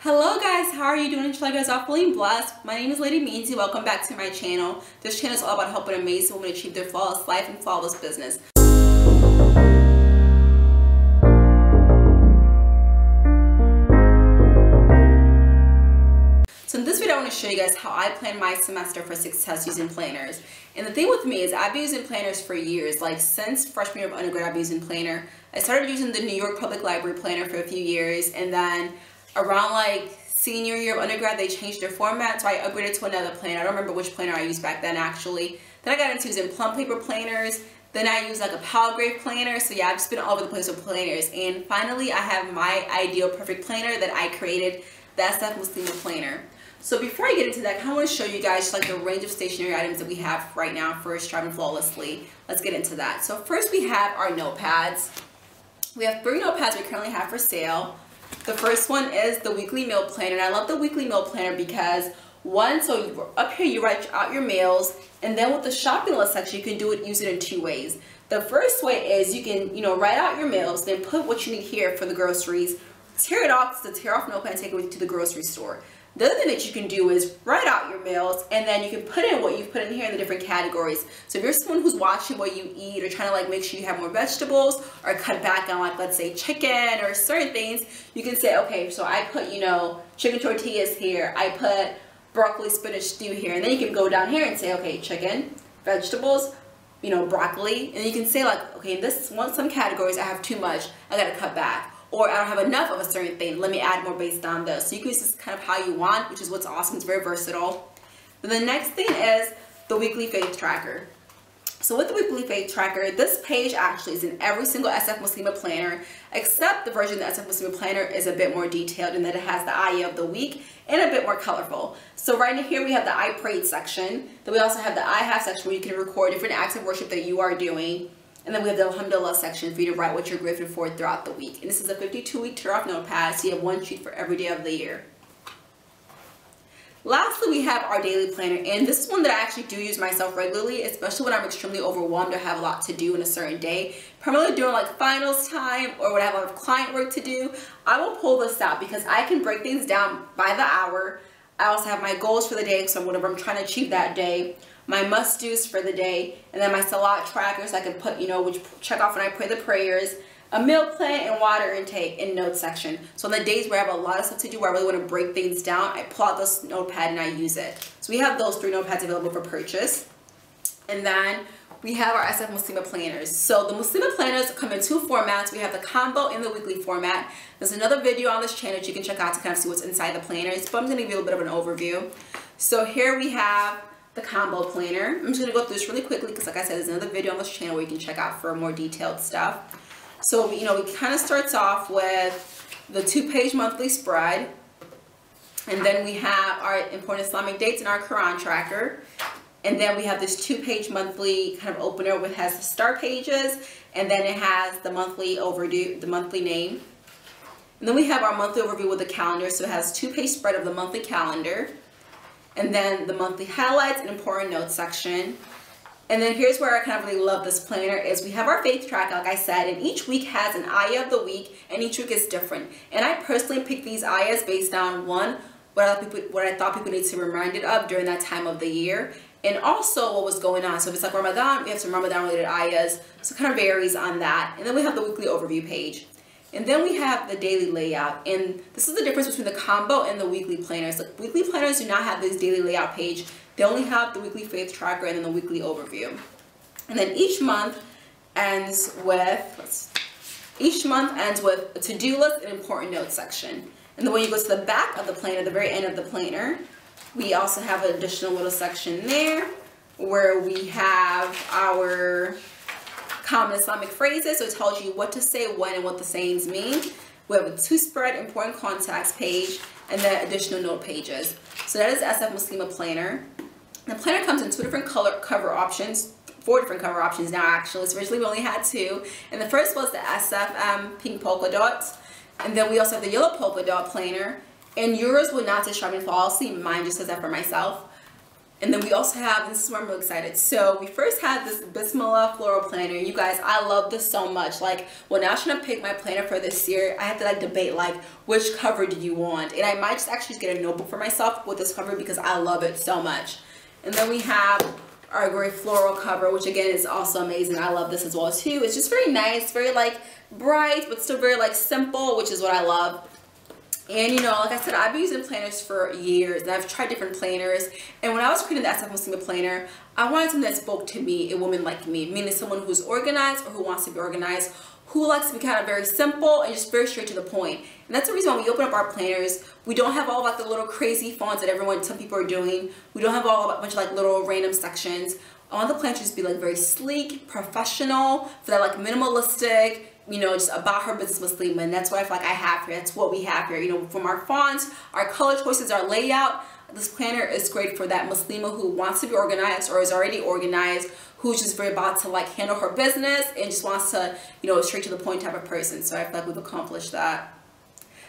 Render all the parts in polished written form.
Hello guys, how are you doing? Inshallah you guys are feeling blessed. My name is Lady Meansy. Welcome back to my channel. This channel is all about helping amazing women achieve their flawless life and flawless business. So in this video I want to show you guys how I plan my semester for success using planners. And the thing with me is I've been using planners for years. Like since freshman year of undergrad I've been using planner. I started using the New York Public Library planner for a few years, and then around like senior year of undergrad they changed their format, so I upgraded to another planner. I don't remember which planner I used back then actually. Then I got into using plum paper planners. Then I used like a Palgrave planner. So yeah, I've just been all over the place with planners. And finally I have my ideal perfect planner that I created, the SF Muslimah Planner. So before I get into that, I kind of want to show you guys like the range of stationery items that we have right now for striving flawlessly. Let's get into that. So first we have our notepads. We have 3 notepads we currently have for sale. The first one is the weekly meal planner, and I love the weekly meal planner because up here you write out your meals, and then with the shopping list section you can use it in 2 ways. The first way is you can write out your meals, then put what you need here for the groceries, tear it off, it's a tear off notepad, and take it with you to the grocery store. The other thing that you can do is write out your meals, and then you can put in what you've put in here in the different categories. So if you're someone who's watching what you eat or trying to like make sure you have more vegetables or cut back on like let's say chicken or certain things, you can say, okay, so I put chicken tortillas here, I put broccoli spinach stew here, and then you can go down here and say, okay, chicken, vegetables, broccoli, and you can say like, okay, in some categories I have too much, I gotta cut back. Or I don't have enough of a certain thing, let me add more based on this. So you can use this kind of how you want, which is what's awesome. It's very versatile. Then the next thing is the weekly faith tracker. So with the weekly faith tracker, this page actually is in every single SF Muslimah Planner, except the version of the SF Muslimah Planner is a bit more detailed in that it has the ayah of the week and a bit more colorful. So right in here we have the I prayed section. Then we also have the I have section where you can record different acts of worship that you are doing. And then we have the Alhamdulillah section for you to write what you're grateful for throughout the week. And this is a 52-week tear-off notepad, so you have 1 sheet for every day of the year. Lastly, we have our daily planner, and this is one that I actually do use myself regularly, especially when I'm extremely overwhelmed or have a lot to do in a certain day. Primarily during like finals time or when I have a lot of client work to do, I will pull this out because I can break things down by the hour. I also have my goals for the day, so whatever I'm trying to achieve that day, my must-dos for the day, and then my salat trackers I can put, which check off when I pray the prayers, a meal plan, and water intake in notes section. So on the days where I have a lot of stuff to do, where I really want to break things down, I pull out this notepad and I use it. So we have those 3 notepads available for purchase. And then we have our SF Muslimah planners. So the Muslimah planners come in 2 formats. We have the combo and the weekly format. There's another video on this channel that you can check out to kind of see what's inside the planners, but I'm going to give you a little bit of an overview. So here we have the combo planner. I'm just going to go through this really quickly because like I said, there's another video on this channel where you can check out for more detailed stuff. So we kind of starts off with the 2-page monthly spread, and then we have our important Islamic dates and our Quran tracker, and then we have this 2-page monthly kind of opener which has the star pages, and then it has the monthly overdue, the monthly name, and then we have our monthly overview with the calendar. So it has 2-page spread of the monthly calendar, and then the monthly highlights and important notes section. And then here's where I kind of really love this planner is we have our faith track, like I said, and each week has an ayah of the week, and each week is different. And I personally picked these ayahs based on what I thought people need to be reminded of during that time of the year, and also what was going on. So if it's like Ramadan, we have some Ramadan related ayahs, so it kind of varies on that. And then we have the weekly overview page. And then we have the daily layout, and this is the difference between the combo and the weekly planners. Like weekly planners do not have this daily layout page. They only have the weekly faith tracker and then the weekly overview. And then each month ends with a to-do list and important notes section. And then when you go to the back of the planner, the very end of the planner, we also have an additional little section there where we have our common Islamic phrases, so it tells you what to say, when, and what the sayings mean. We have a 2-spread important contacts page, and then additional note pages. So that is SF Muslimah Planner. The planner comes in 2 different cover options, 4 different cover options now actually. So originally we only had 2, and the first was the SF pink polka dots, and then we also have the yellow polka dot planner. And yours would not say striving flawlessly, mine just says that for myself. And then we also have, this is where I'm really excited. So we first had this Bismillah floral planner. You guys, I love this so much. Like when I was trying to pick my planner for this year, I had to like debate like which cover do you want. And I might just actually get a notebook for myself with this cover because I love it so much. And then we have our great floral cover, which again is also amazing. I love this as well too. It's just very nice, very like bright, but still very like simple, which is what I love. And you know, like I said, I've been using planners for years and I've tried different planners. And when I was creating the SF Muslimah Planner, I wanted something that spoke to me, a woman like me, meaning someone who's organized or who wants to be organized, who likes to be kind of very simple and just very straight to the point. And that's the reason when we open up our planners, we don't have all like the little crazy fonts that some people are doing. We don't have all a bunch of like little random sections. I want the planners to be like very sleek, professional, for that like minimalistic, you know, just about her business Muslimah. And that's what I feel like I have here. That's what we have here. You know, from our fonts, our color choices, our layout, this planner is great for that Muslimah who wants to be organized or is already organized, who's just very about to like handle her business and just wants to, you know, straight to the point type of person. So I feel like we've accomplished that.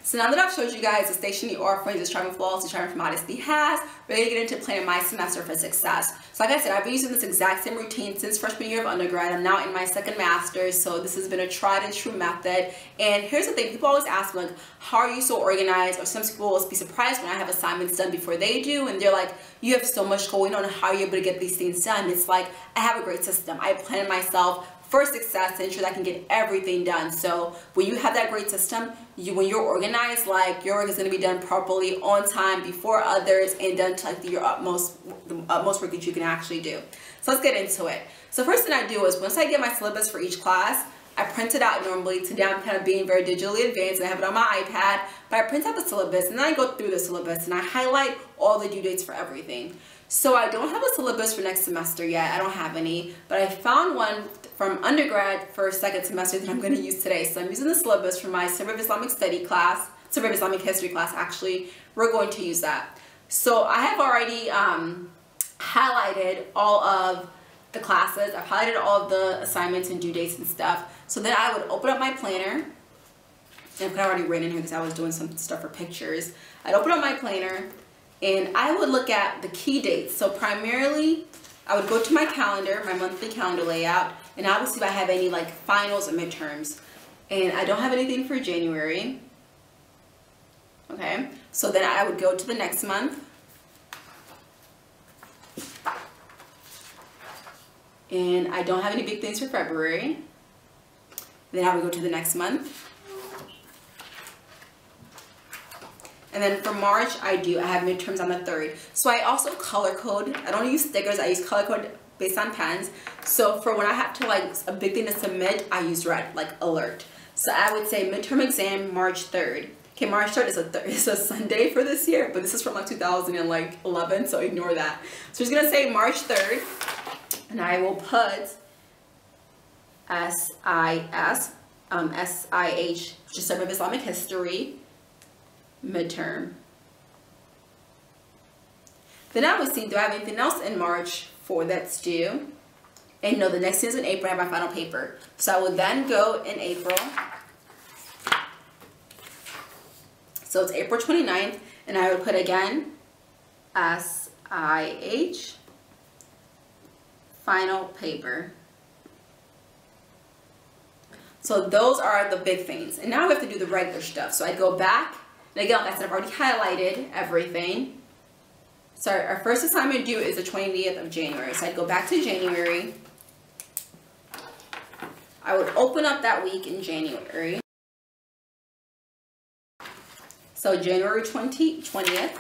So now that I've showed you guys the stationery offerings, the Striving Flawless, the Striving for Modesty has, ready to get into planning my semester for success. So like I said, I've been using this exact same routine since freshman year of undergrad. I'm now in my second master's, so this has been a tried and true method. And here's the thing, people always ask me like, how are you so organized? Or some people will be surprised when I have assignments done before they do, and they're like, you have so much going on, how are you able to get these things done? It's like, I have a great system. I plan myself for success to ensure that I can get everything done. So when you have that great system, when you're organized, like your work is going to be done properly, on time, before others, and done to like the utmost work that you can actually do. So let's get into it. So first thing I do is once I get my syllabus for each class, I print it out normally. Today I'm kind of being very digitally advanced and I have it on my iPad, but I print out the syllabus and then I go through the syllabus and I highlight all the due dates for everything. So I don't have a syllabus for next semester yet. I don't have any, but I found one from undergrad for second semester that I'm going to use today. So I'm using the syllabus for my Survey Islamic Study class, Survey Islamic History class actually. We're going to use that. So I have already highlighted all of the classes. I've highlighted all of the assignments and due dates and stuff. So then I would open up my planner. And I've already written in here because I was doing some stuff for pictures. I'd open up my planner and I would look at the key dates. So primarily, I would go to my calendar, my monthly calendar layout, and I would see if I have any like finals or midterms. And I don't have anything for January. Okay, so then I would go to the next month. And I don't have any big things for February. Then I would go to the next month. And then for March, I have midterms on the 3rd. So I also color code. I don't use stickers. I use color code based on pens. So for when I have to like a big thing to submit, I use red, like alert. So I would say midterm exam March 3rd. Okay, March 3rd is a Sunday for this year, but this is from like 2011, so ignore that. So I'm just gonna say March 3rd, and I will put SIH, which is Survey of Islamic History, midterm. Then I would see, do I have anything else in March for that's due? And no, the next thing is in April, I have my final paper. So I would then go in April. So it's April 29th, and I would put again SIH, final paper. So those are the big things. And now we have to do the regular stuff. So I go back. And again, like I said, I've already highlighted everything. So our first assignment due is the 20th of January. So I'd go back to January. I would open up that week in January. So January 20th.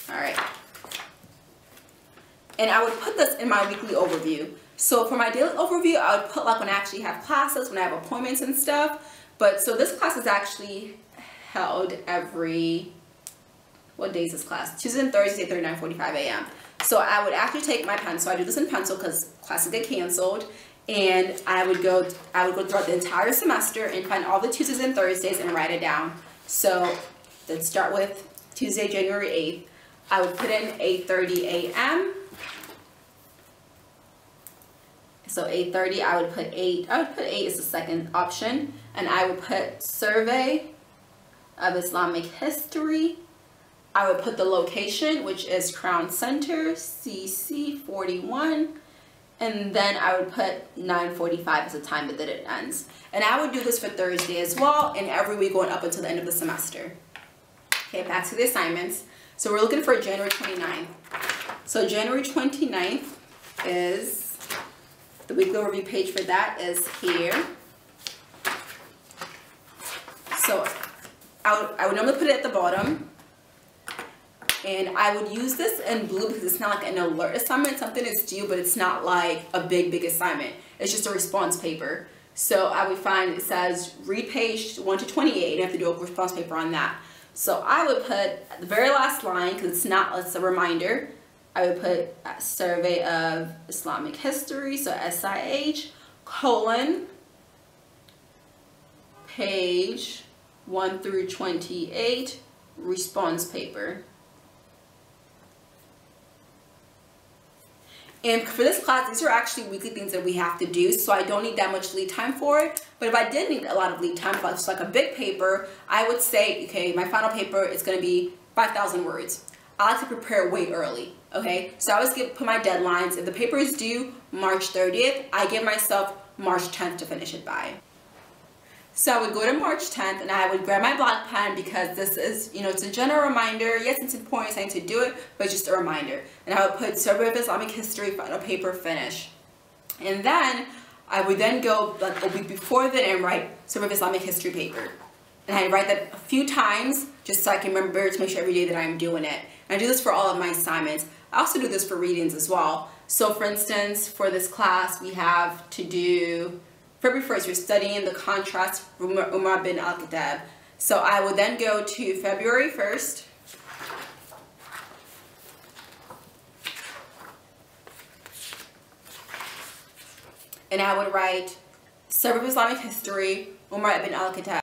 All right. And I would put this in my weekly overview. So for my daily overview, I would put like when I actually have classes, when I have appointments and stuff. But so this class is actually held every, what day is this class? Tuesday and Thursday at 9:45 a.m. So I would actually take my pencil. So I do this in pencil because classes get canceled. And I would go throughout the entire semester and find all the Tuesdays and Thursdays and write it down. So let's start with Tuesday, January 8th. I would put in 8:30 a.m. So 8:30, I would put 8 as the second option. And I would put Survey of Islamic History, I would put the location, which is Crown Center, CC 41. And then I would put 9:45 as the time that it ends. And I would do this for Thursday as well, and every week going up until the end of the semester. Okay, back to the assignments. So we're looking for January 29th. So January 29th is, the weekly review page for that is here. So I would normally put it at the bottom. And I would use this in blue because it's not like an alert assignment. Something is due, but it's not like a big assignment. It's just a response paper. So I would find it says read page 1 to 28. You have to do a response paper on that. So I would put at the very last line, because it's a reminder, I would put Survey of Islamic History, so SIH, colon, page 1 through 28, response paper. And for this class, these are actually weekly things that we have to do, so I don't need that much lead time for it. But if I did need a lot of lead time for just like a big paper, I would say, okay, my final paper is going to be 5,000 words. I like to prepare way early, okay? So I always put my deadlines. If the paper is due March 30th, I give myself March 10th to finish it by. So I would go to March 10th and I would grab my black pen because this is, you know, it's a general reminder. Yes, it's important, I need to do it, but it's just a reminder. And I would put Survey of Islamic History, final paper, finish. And then I would then go like a week before that and write Survey of Islamic History paper. And I write that a few times just so I can remember to make sure every day that I'm doing it. And I do this for all of my assignments. I also do this for readings as well. So for instance, for this class, we have to do February 1st, we're studying the contrast Umar bin al-Khattab. So I will then go to February 1st. And I would write Survey of Islamic History, Umar bin al-Khattab.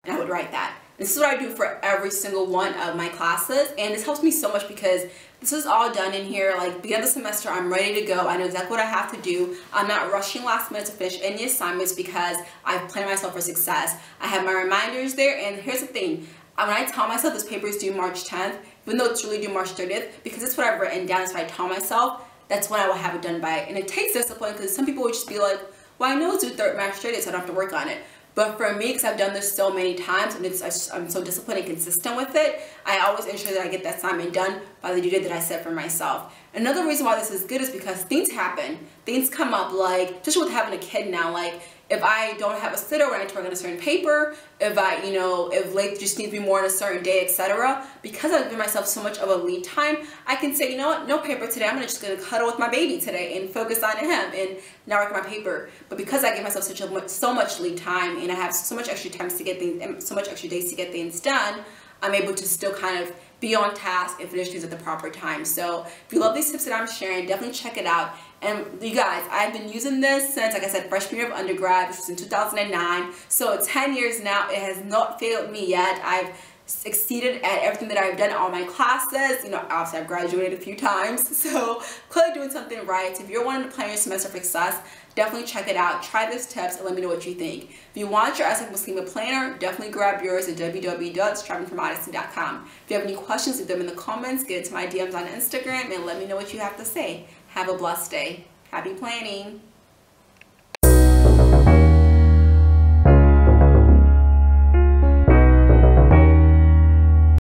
And I would write that. This is what I do for every single one of my classes, and this helps me so much because this is all done in here. Like, beginning of the semester, I'm ready to go. I know exactly what I have to do. I'm not rushing last minute to finish any assignments because I've planned myself for success. I have my reminders there, and here's the thing. When I tell myself this paper is due March 10th, even though it's really due March 30th, because that's what I've written down, so I tell myself that's when I will have it done by. And it takes discipline because some people would just be like, well, I know it's due March 30th, so I don't have to work on it. But for me, because I've done this so many times and I'm so disciplined and consistent with it, I always ensure that I get that assignment done by the due date that I set for myself. Another reason why this is good is because things happen. Things come up, like, especially with having a kid now, like, if I don't have a sitter when I work on a certain paper, if if late just needs me more on a certain day, etc. Because I've given myself so much of a lead time, I can say, you know what, no paper today. I'm just gonna cuddle with my baby today and focus on him and not work on my paper. But because I give myself so much lead time and I have so much extra time to get things, and so much extra days to get things done, I'm able to still kind of be on task and finish things at the proper time. So if you love these tips that I'm sharing, definitely check it out. And you guys, I've been using this since, like I said, freshman year of undergrad, which was in 2009. So 10 years now, it has not failed me yet. I've succeeded at everything that I've done in all my classes. You know, obviously I've graduated a few times. So clearly doing something right. If you're wanting to plan your semester for success, definitely check it out. Try these tips and let me know what you think. If you want your SF Muslimah Planner, definitely grab yours at www.strivingformodesty.com. If you have any questions, leave them in the comments. Get into my DMs on Instagram and let me know what you have to say. Have a blessed day. Happy planning.